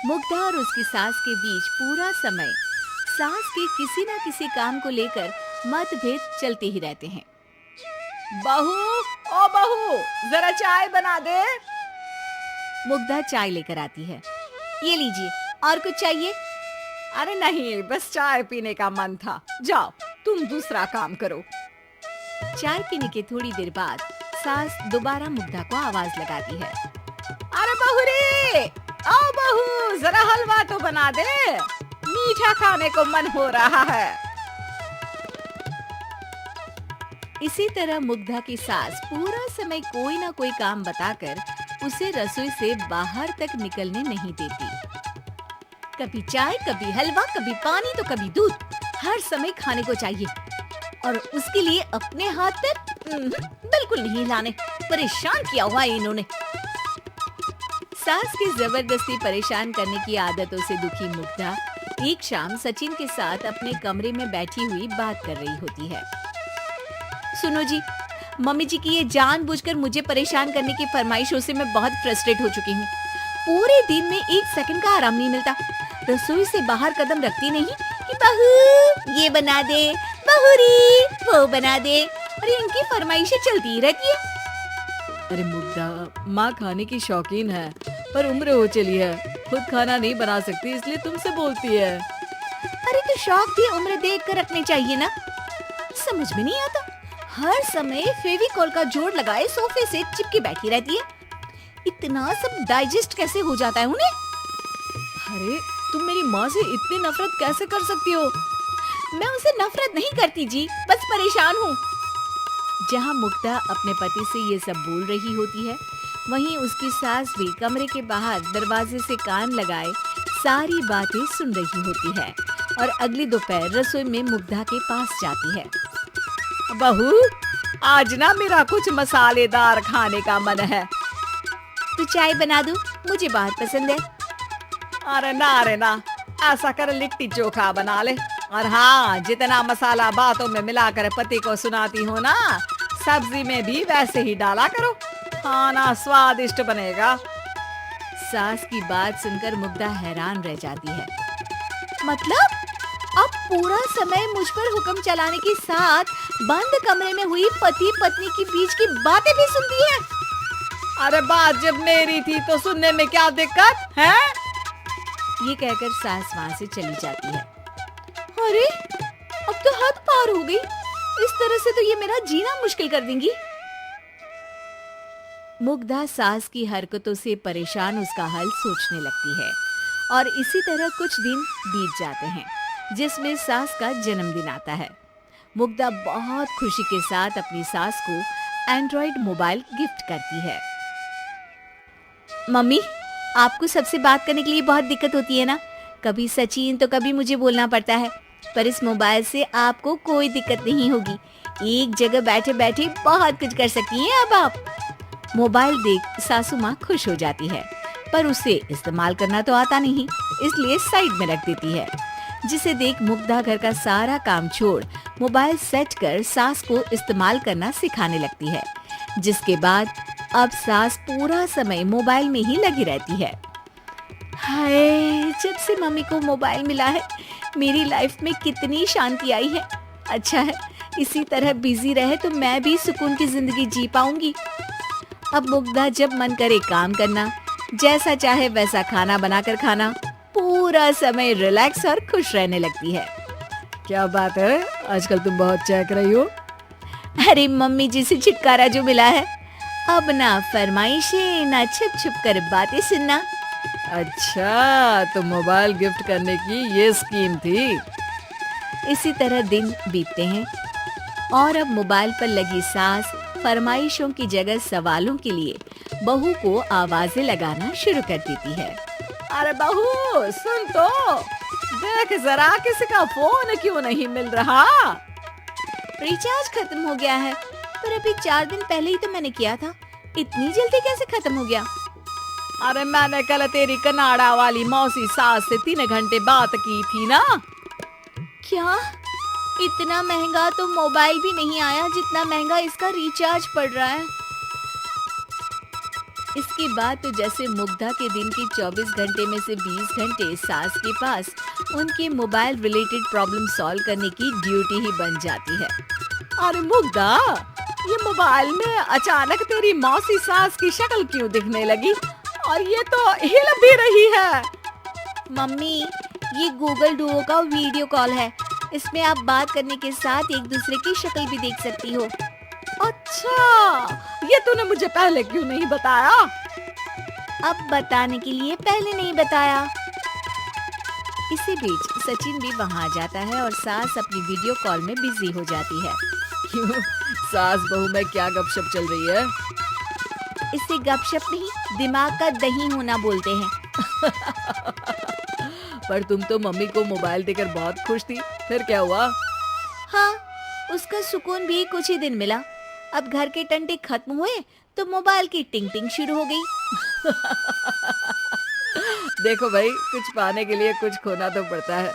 मुग्धा और उसकी सास के बीच पूरा समय सास के किसी न किसी काम को लेकर मतभेद चलते ही रहते हैं। बहू, ओ बहू, जरा चाय बना दे। मुग्धा चाय लेकर आती है। ये लीजिए, और कुछ चाहिए? अरे नहीं, बस चाय पीने का मन था। जाओ, तुम दूसरा काम करो। चाय पीने के थोड़ी देर बाद सास दोबारा मुग्धा को आवाज लगाती है। अरे बहू रे, आओ बहू, जरा हलवा तो बना दे, मीठा खाने को मन हो रहा है। इसी तरह मुग्धा की सास पूरा समय कोई ना कोई काम बताकर उसे रसोई से बाहर तक निकलने नहीं देती। कभी चाय, कभी हलवा, कभी पानी तो कभी दूध, हर समय खाने को चाहिए और उसके लिए अपने हाथ पर बिल्कुल नहीं लाने। परेशान किया हुआ है इन्होंने। सास की जबरदस्ती परेशान करने की आदतों से दुखी मुग्धा एक शाम सचिन के साथ अपने कमरे में बैठी हुई बात कर रही होती है। सुनो जी, मम्मी जी की ये जानबूझकर मुझे परेशान करने की फरमाइशों से मैं बहुत फ्रस्ट्रेट हो चुकी हूँ। पूरे दिन में एक सेकंड का आराम नहीं मिलता। रसोई से बाहर कदम रखती नहीं कि बहू ये बना दे, बहुरी वो बना दे, और इनकी फरमाइशें चलती ही रहती है। अरे मुग्धा, माँ खाने की शौकीन है, पर उम्र हो चली है, खुद खाना नहीं बना सकती, इसलिए तुमसे बोलती है। अरे तो शौक भी उम्र देख कर रखने चाहिए ना। समझ में नहीं आता, हर समय फेविकॉल का जोड़ लगाए सोफे से चिपके बैठी रहती है। इतना सब डाइजेस्ट कैसे हो जाता है उन्हें? अरे तुम मेरी माँ से इतनी नफरत कैसे कर सकती हो? मैं उनसे नफरत नहीं करती जी, बस परेशान हूँ। जहाँ मुग्धा अपने पति से ये सब बोल रही होती है, वहीं उसकी सास भी कमरे के बाहर दरवाजे से कान लगाए सारी बातें सुन रही होती है और अगली दोपहर रसोई में मुग्धा के पास जाती है। बहू, आज ना मेरा कुछ मसालेदार खाने का मन है। तो चाय बना दूं? मुझे बहुत पसंद है। अरे ना, ऐसा कर लिट्टी चोखा बना ले। और हाँ, जितना मसाला बातों में मिलाकर पति को सुनाती हो ना, सब्जी में भी वैसे ही डाला करो, खाना स्वादिष्ट बनेगा। सास की बात सुनकर मुग्धा हैरान रह जाती है। मतलब अब पूरा समय मुझ पर हुक्म चलाने के साथ बंद कमरे में हुई पति पत्नी के बीच की बातें भी सुनती है। अरे बात जब मेरी थी तो सुनने में क्या दिक्कत है? ये कहकर सास वहाँ से चली जाती है। अरे अब तो हद पार हो गई, इस तरह से तो ये मेरा जीना मुश्किल कर देंगी। मुग्धा सास की हरकतों से परेशान उसका हल सोचने लगती है और इसी तरह कुछ दिन बीत जाते हैं, जिसमें सास का जन्मदिन आता है। मुग्धा बहुत खुशी के साथ अपनी सास को एंड्रॉइड मोबाइल गिफ्ट करती है। मम्मी, आपको सबसे बात करने के लिए बहुत दिक्कत होती है ना? कभी सचिन तो कभी मुझे बोलना पड़ता है, पर इस मोबाइल से आपको कोई दिक्कत नहीं होगी। एक जगह बैठे बैठे बहुत कुछ कर सकती हैं अब आप। मोबाइल देख सासू माँ खुश हो जाती है, पर उसे इस्तेमाल करना तो आता नहीं, इसलिए साइड में रख देती है। जिसे देख मुग्धा घर का सारा काम छोड़ मोबाइल सेट कर सास को इस्तेमाल करना सिखाने लगती है, जिसके बाद अब सास पूरा समय मोबाइल में ही लगी रहती है। हाय, जब से मम्मी को मोबाइल मिला है मेरी लाइफ में कितनी शांति आई है। अच्छा है, इसी तरह बिजी रहे तो मैं भी सुकून की जिंदगी जी पाऊंगी। अब मुग्धा जब मन करे काम करना, जैसा चाहे वैसा खाना बनाकर खाना, पूरा समय रिलैक्स और खुश रहने लगती है। क्या बात है, आजकल तुम बहुत चहक रही हो। अरे मम्मी जी से छुटकारा जो मिला है, अब ना फरमाइशें ना छुप छुप कर बातें सुनना। अच्छा, तो मोबाइल गिफ्ट करने की ये स्कीम थी। इसी तरह दिन बीतते हैं और अब मोबाइल पर लगी सास फरमाइशों की जगह सवालों के लिए बहू को आवाजें लगाना शुरू कर देती है। अरे बहू, सुन तो, देख जरा किसी का फोन क्यों नहीं मिल रहा? रिचार्ज खत्म हो गया है, पर अभी 4 दिन पहले ही तो मैंने किया था। इतनी जल्दी कैसे खत्म हो गया? अरे मैंने कल तेरी कनाडा वाली मौसी सास से 3 घंटे बात की थी ना। क्या? इतना महंगा तो मोबाइल भी नहीं आया जितना महंगा इसका रिचार्ज पड़ रहा है। इसके बाद तो जैसे मुग्धा के दिन के 24 घंटे में से 20 घंटे सास के पास उनके मोबाइल रिलेटेड प्रॉब्लम सॉल्व करने की ड्यूटी ही बन जाती है। अरे मुग्धा, ये मोबाइल में अचानक तेरी मौसी सास की शक्ल क्यों दिखने लगी? और ये तो हिल भी रही है। मम्मी, ये गूगल डुओ का वीडियो कॉल है। इसमें आप बात करने के साथ एक दूसरे की शक्ल भी देख सकती हो। अच्छा, ये तूने मुझे पहले क्यों नहीं बताया? अब बताने के लिए पहले नहीं बताया। इसी बीच सचिन भी वहाँ आ जाता है और सास अपनी वीडियो कॉल में बिजी हो जाती है। क्यों, सास बहू में क्या गपशप चल रही है? इसे गपशप नहीं, दिमाग का दही होना बोलते हैं। पर तुम तो मम्मी को मोबाइल देकर बहुत खुश थी, फिर क्या हुआ? हाँ, उसका सुकून भी कुछ ही दिन मिला। अब घर के टंटे खत्म हुए तो मोबाइल की टिंग टिंग शुरू हो गई। देखो भाई, कुछ पाने के लिए कुछ खोना तो पड़ता है।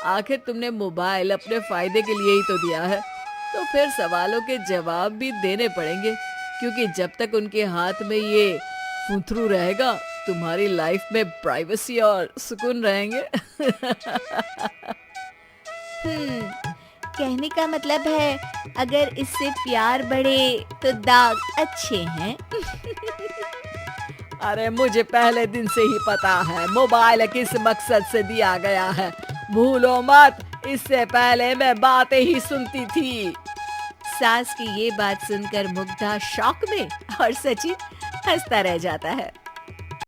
आखिर तुमने मोबाइल अपने फायदे के लिए ही तो दिया है, तो फिर सवालों के जवाब भी देने पड़ेंगे, क्योंकि जब तक उनके हाथ में ये फुंथरू रहेगा, तुम्हारी लाइफ में प्राइवेसी और सुकून रहेंगे। कहने का मतलब है, अगर इससे प्यार बढ़े तो दाग अच्छे हैं। अरे मुझे पहले दिन से ही पता है मोबाइल किस मकसद से दिया गया है। भूलो मत, इससे पहले मैं बातें ही सुनती थी। सास की ये बात सुनकर मुग्धा शॉक में और सचिन हंसता रह जाता है।